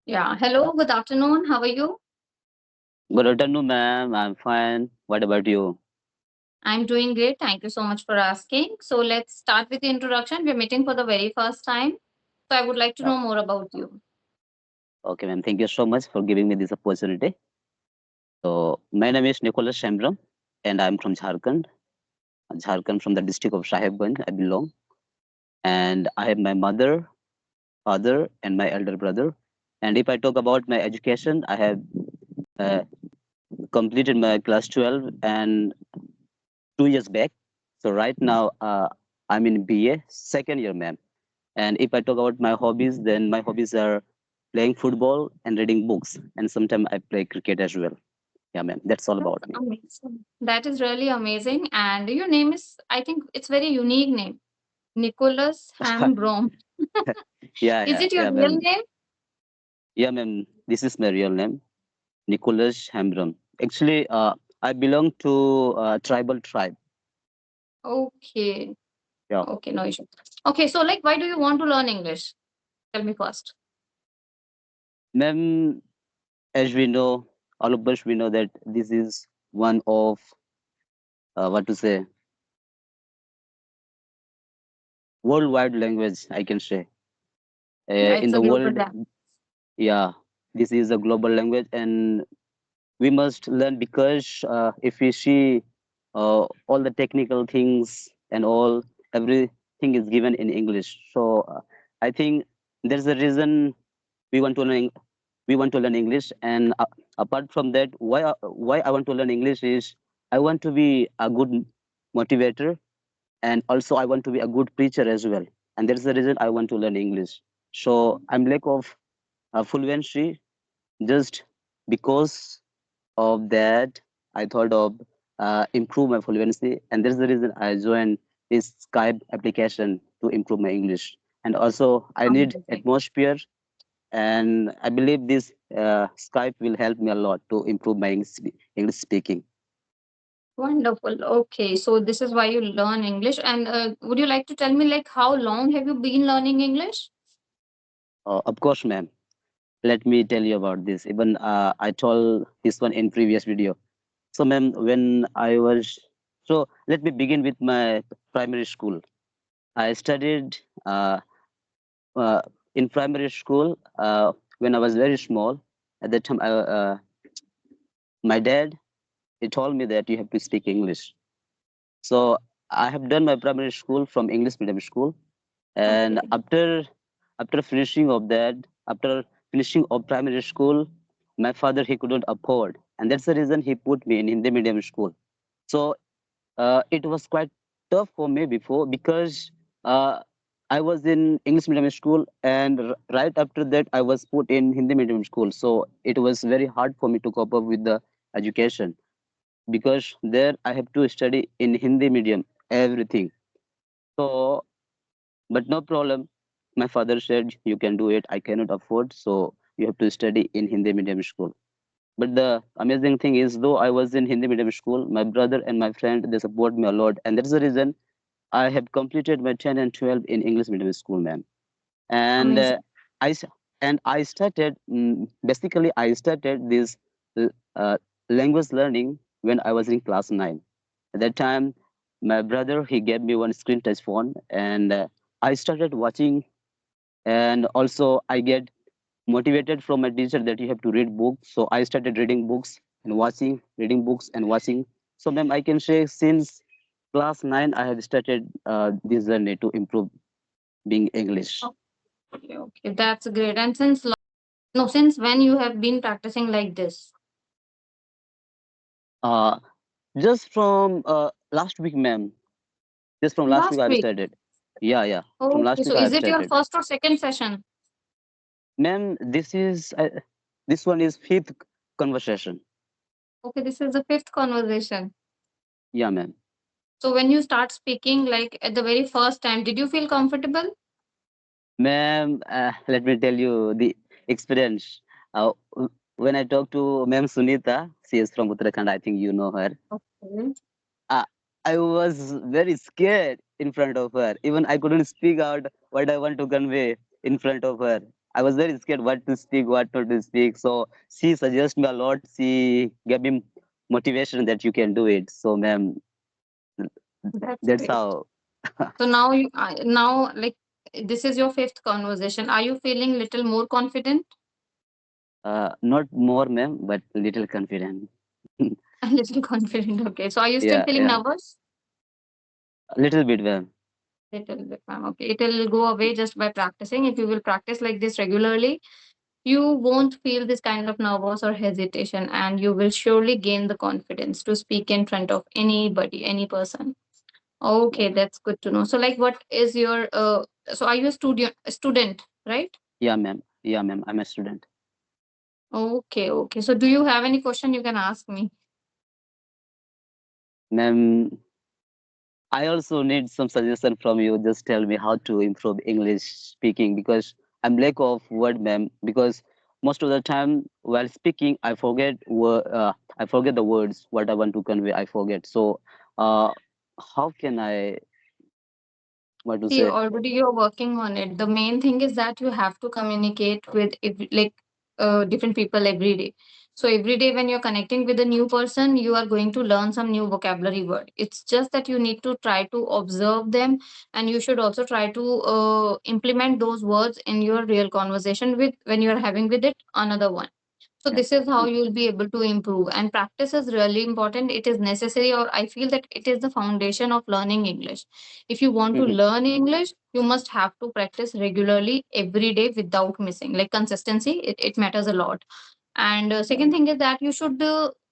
Yeah. Hello, good afternoon. How are you? Good afternoon, ma'am. I'm fine. What about you? I'm doing great. Thank you so much for asking. So let's start with the introduction. We're meeting for the very first time. So I would like to Yeah. know more about you. Okay, ma'am. Thank you so much for giving me this opportunity. So, my name is Nicholas Shambram, and I'm from Jharkhand. Jharkhand from the district of Sahibganj, I belong. And I have my mother, father, and my elder brother. And if I talk about my education, I have uh, completed my class 12 and 2 years back. So, right now, I'm in BA, second year, ma'am. And if I talk about my hobbies, then my hobbies are playing football and reading books. And sometimes I play cricket as well. Yeah, ma'am. That's all That's about me. amazing. That is really amazing. And your name is, I think it's very unique name. Nicholas Hambrom. Yeah, Is yeah, it your yeah, real ma'am. name? Yeah, ma'am. This is my real name, Nicholas Hambram. Actually, I belong to tribal tribe. Okay. Yeah, Okay, no issue. Okay, so like why do you want to learn English? Tell me first. ma'am. As we know, all of us we know that this is one of what to say worldwide language. I can say Yeah, in it's a the global world. language. Yeah, this is a global language, and we must learn because if we see all the technical things and all everything is given in english, so I think there's a reason we want to learn we want to learn english. And apart from that, why I want to learn english is I want to be a good motivator, and also I want to be a good preacher as well. And that's the reason I want to learn english. So I'm lack of fluency just because of that, I thought of improve my fluency, and that's the reason I joined this Skype application to improve my English. And also, I need Amazing. atmosphere, and I believe this Skype will help me a lot to improve my English speaking. Wonderful. Okay, so this is why you learn English. And would you like to tell me, like, how long have you been learning English? Of course, ma'am. Let me tell you about this. Even I told this one in previous video. So, ma'am, when I was let me begin with my primary school. I studied. Uh, in primary school when I was very small. At that time, my dad he told me that you have to speak English. So I have done my primary school from English medium school, and Okay. after finishing of that, after finishing of primary school, my father he couldn't afford, and that's the reason he put me in Hindi medium school. So it was quite tough for me before because uh, I was in English medium school, and right after that, I was put in Hindi medium school. So it was very hard for me to cope up with the education because there I have to study in Hindi medium everything. So, but no problem. My father said, "You can do it. I cannot afford, so you have to study in Hindi medium school." But the amazing thing is, though I was in Hindi medium school, my brother and my friend they support me a lot, and that's the reason I have completed my 10 and 12 in English medium school, ma'am. And Amazing. I s- and I started basically I started this l- uh, language learning when I was in class 9. At that time, my brother he gave me one screen touch phone, and I started watching, and also I get motivated from my teacher that you have to read books. So I started reading books and watching, reading books and watching. So, ma'am, I can say since class 9, I have started this journey to improve being English. Okay, okay, that's great. And since no, since when you have been practicing like this? Uh, just from last week, ma'am. Just from last week, Last I have week. started. Yeah, yeah. From Okay, last so week, I is have it your started. first or second session? Ma'am, this one is fifth conversation. Okay, this is the fifth conversation. Yeah, ma'am. So when you start speaking, like at the very first time, did you feel comfortable? Ma'am, let me tell you the experience. When I talked to Ma'am Sunita, she is from Uttarakhand. I think you know her. Okay. Uh, I was very scared in front of her. Even I couldn't speak out what I want to convey in front of her. I was very scared what to speak, what not to speak. So she suggested me a lot. She gave me motivation that you can do it. So, ma'am, That's that's great. how. So now you now like this is your fifth conversation. Are you feeling little more confident? Not more, ma'am, but little confident. A little confident. Okay. So are you still Yeah, feeling yeah, nervous? a little bit, ma'am. Little bit, ma'am. Okay. It will go away just by practicing. If you will practice like this regularly, you won't feel this kind of nervous or hesitation, and you will surely gain the confidence to speak in front of anybody, any person. Yeah, Okay, that's good to know. So like what is your so are you a student, right? yeah, ma'am. Yeah, ma'am. I'm a student. Okay, okay. So do you have any question you can ask me? Ma'am, I also need some suggestion from you. Just tell me how to improve English speaking because I'm lack of word, ma'am. Because most of the time while speaking, I forget the words what I want to convey. I forget. So, uh, how can I what to See, say? already you're working on it. The main thing is that you have to communicate with like different people every day. So every day when you're connecting with a new person, you are going to learn some new vocabulary word. It's just that you need to try to observe them, and you should also try to implement those words in your real conversation with when you are having with it another one. So Yeah. this is how you'll be able to improve. And practice is really important. It is necessary, or I feel that it is the foundation of learning English. If you want to Mhm. learn English, you must have to practice regularly every day without missing. Like consistency, it matters a lot. And second thing is that you should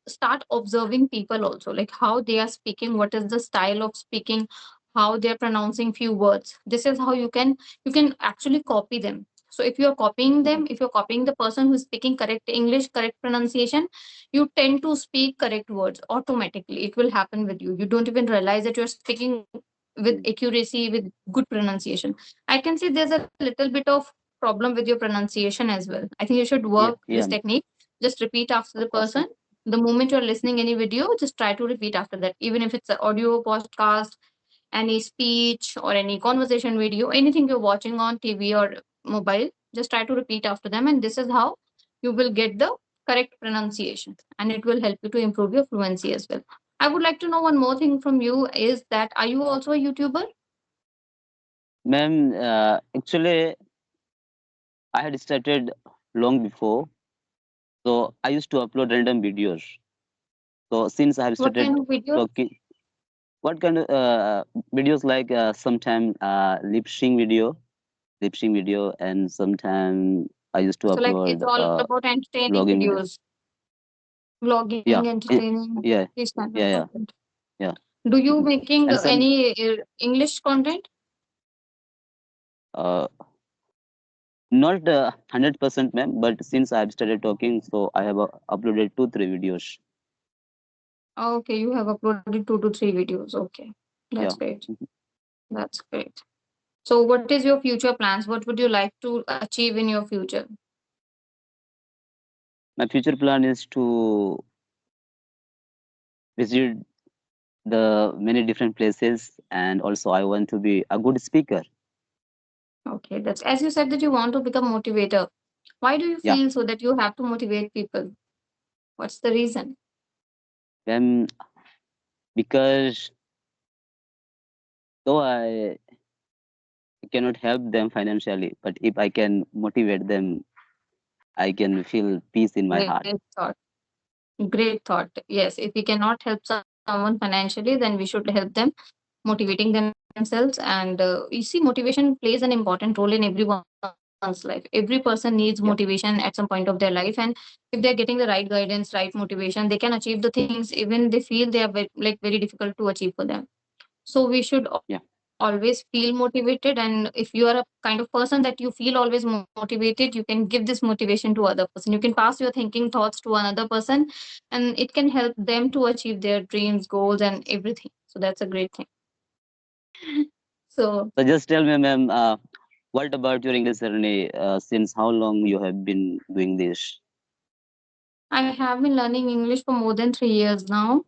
start observing people also, like how they are speaking, what is the style of speaking, how they are pronouncing few words. This is how you can actually copy them. So if you are copying Mhm. them, if you're copying the person who is speaking correct English, correct pronunciation, you tend to speak correct words automatically. It will happen with you. You don't even realize that you're speaking with Mhm. accuracy, with good pronunciation. I can see there's a little bit of problem with your pronunciation as well. I think you should work Yeah, this yeah, technique. Just repeat after the of course, person. ma'am. The moment you're listening any video, just try to repeat after that. Even if it's an audio podcast, any speech or any conversation video, anything you're watching on TV or mobile, just try to repeat after them. And this is how you will get the correct pronunciation, and it will help you to improve your fluency as well. I would like to know one more thing from you is that are you also a YouTuber? Ma'am, actually, I had started long before. So I used to upload random videos. So since I have What kind started of videos? talking, what kind of videos like sometime lip sync video, and sometime I used to So like it's upload all about entertaining vlogging video. videos, vlogging, Yeah, entertaining, yeah, this kind of yeah, yeah, content. yeah. Do you Mhm. making And some any English content? uh, not 100%, ma'am, but since I have started talking, so I have uploaded 2 3 videos. Okay, you have uploaded 2 to 3 videos. Okay, that's Yeah. great. Mhm. That's great. So, what is your future plans? What would you like to achieve in your future? My future plan is to visit the many different places, and also I want to be a good speaker. Okay, that's as you said that you want to become motivator. Why do you Yeah. feel so that you have to motivate people? What's the reason? Then because though I cannot help them financially, but if I can motivate them, I can feel peace in my Great heart. thought. Great thought. Yes, if we cannot help someone financially, then we should help them motivating themselves. And you see, motivation plays an important role in everyone's life. Every person needs motivation at some point Yeah. of their life, and if they're getting the right guidance, right motivation, they can achieve the things even they feel they are very difficult to achieve for them. So we should always feel Yeah. motivated, and if you are a kind of person that you feel always motivated, you can give this motivation to other person. You can pass your thinking thoughts to another person, and it can help them to achieve their dreams, goals, and everything. So that's a great thing. So So just tell me, ma'am, what about your English journey? Since how long you have been doing this? I have been learning English for more than 3 years now,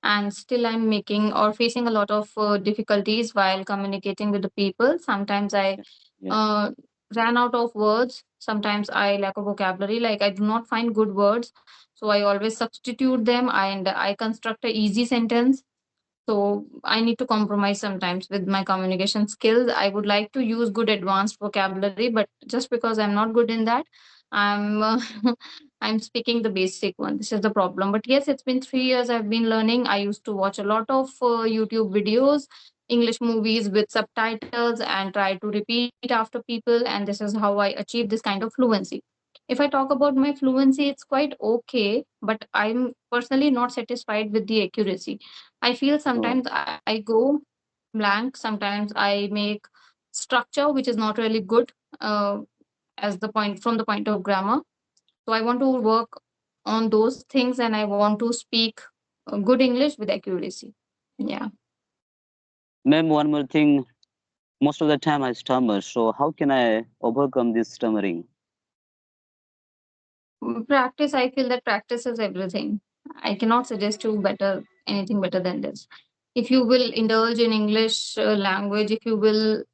and still I'm making or facing a lot of difficulties while communicating with the people. Sometimes I Yeah. Yeah. uh, ran out of words. Sometimes I lack of vocabulary, like I do not find good words. So I always substitute them and I construct a easy sentence. So I need to compromise sometimes with my communication skills. I would like to use good advanced vocabulary, but just because I'm not good in that, I'm I'm speaking the basic one. This is the problem. But yes, it's been 3 years I've been learning. I used to watch a lot of YouTube videos, English movies with subtitles, and try to repeat after people. And this is how I achieve this kind of fluency. If I talk about my fluency, it's quite okay, but I'm personally not satisfied with the accuracy. I feel Oh, sometimes I go blank, sometimes I make structure which is not really good, uh, as the point from the point of grammar. So I want to work on those things and I want to speak good English with accuracy. Yeah. ma'am, one more thing. Most of the time I stammer. So how can I overcome this stammering? Practice, I feel that practice is everything. I cannot suggest you better anything better than this. If you will indulge in English language, if you will,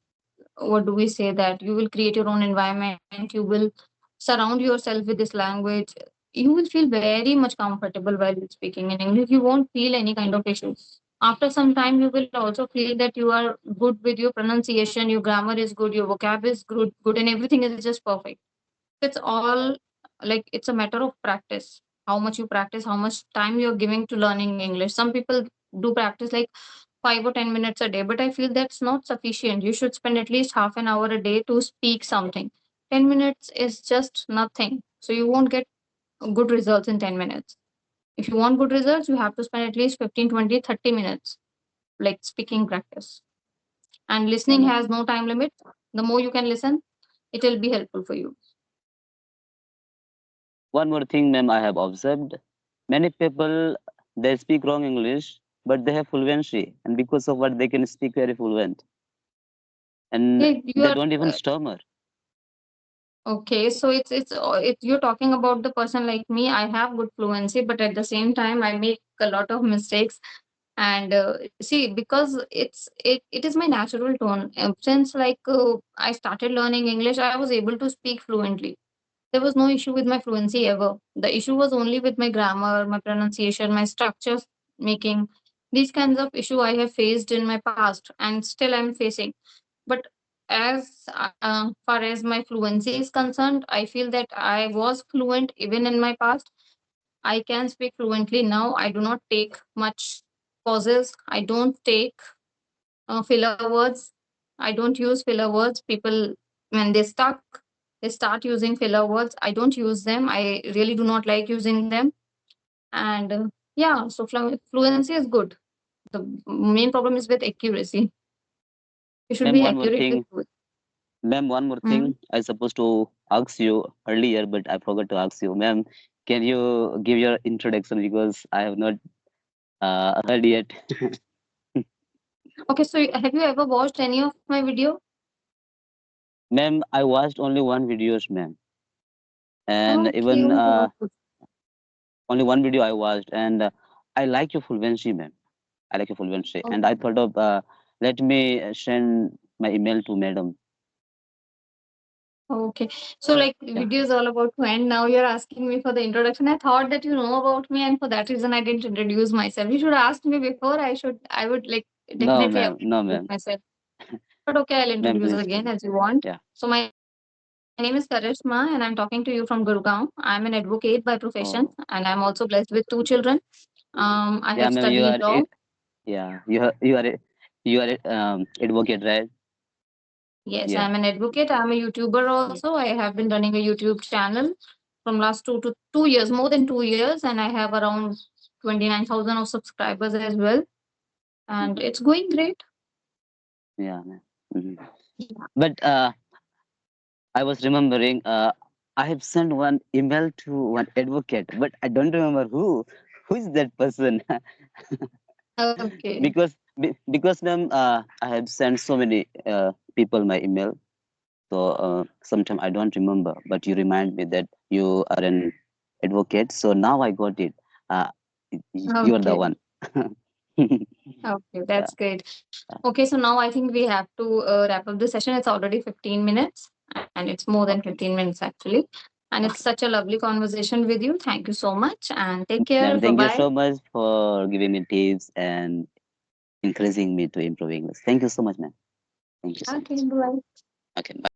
what do we say, that you will create your own environment, you will surround yourself with this language, you will feel very much comfortable while speaking in English. You won't feel any kind of issue. After some time you will also feel that you are good with your pronunciation, your grammar is good, your vocab is good, and everything is just perfect. It's all like it's a matter of practice. How much you practice, how much time you're giving to learning English. Some people do practice like 5 or 10 minutes a day, but I feel that's not sufficient. You should spend at least half an hour a day to speak something. 10 minutes is just nothing. So you won't get good results in 10 minutes. If you want good results, you have to spend at least 15, 20, 30 minutes, like speaking practice. And Yeah, listening ma'am. has no time limit. The more you can listen, it will be helpful for you. One more thing, ma'am, I have observed. Many people they speak wrong English, but they have fluency, and because of what they can speak very fluent, and Yeah, you they are don't even stammer. okay. So it's you're talking about the person like me. I have good fluency, but at the same time, I make a lot of mistakes. And see, because it is my natural tone. Since like I started learning English, I was able to speak fluently. There was no issue with my fluency ever. The issue was only with my grammar, my pronunciation, my structures making. These kinds of issue I have faced in my past, and still I'm facing. But as far as my fluency is concerned, I feel that I was fluent even in my past. I can speak fluently now. I do not take much pauses. I don't take filler words. I don't use filler words. People, when they stuck, they start using filler words. I don't use them. I really do not like using them. And yeah, so fluency is good. The main problem is with accuracy. You should Ma'am, be one more accurate with thing. words. Ma'am, one more Mm. thing. I supposed to ask you earlier, but I forgot to ask you, ma'am. Can you give your introduction because I have not heard yet? Okay, so have you ever watched any of my video? Ma'am, I watched only one videos, ma'am, and Okay, even oh, only one video I watched, and I like your fluency, ma'am. I like your fluency, oh, and I thought of let me send my email to madam. okay. So like Yeah. video is all about when now you're asking me for the introduction. I thought that you know about me, and for that reason I didn't introduce myself. You should ask me before. I would like No, definitely ma'am. have No, introduced ma'am. myself. But okay, I'll Ma'am, introduce please. again as you want. Yeah. So my name is Karishma and I'm talking to you from Gurgaon. I'm an advocate by profession and I'm Oh, also blessed with 2 children. I have yeah, ma'am. studied law. Yeah, you are advocate, right? Yes, Yeah. I'm an advocate. I'm a YouTuber also. I have been running a YouTube channel from last 2 years, more than 2 years, and I have around 29,000 of subscribers as well. And it's going great. Yeah, ma'am. Mhm. But I was remembering, I have sent one email to one advocate, but I don't remember who. Who is that person? Okay. Because ma'am, I have sent so many people my email, so sometimes I don't remember. But you remind me that you are an advocate, so now I got it. Uh, you are the Okay. one. Okay. Yeah. That's great. Okay. So now I think we have to wrap up the session. It's already 15 minutes. and it's more than Okay. 15 minutes actually. And it's such a lovely conversation with you. Thank you so much and take care. Ma'am, Bye thank you bye. so much for giving me tips and encouraging me to improve English. Thank you so much, ma'am. Thank you so Okay, much. bye. Okay, bye.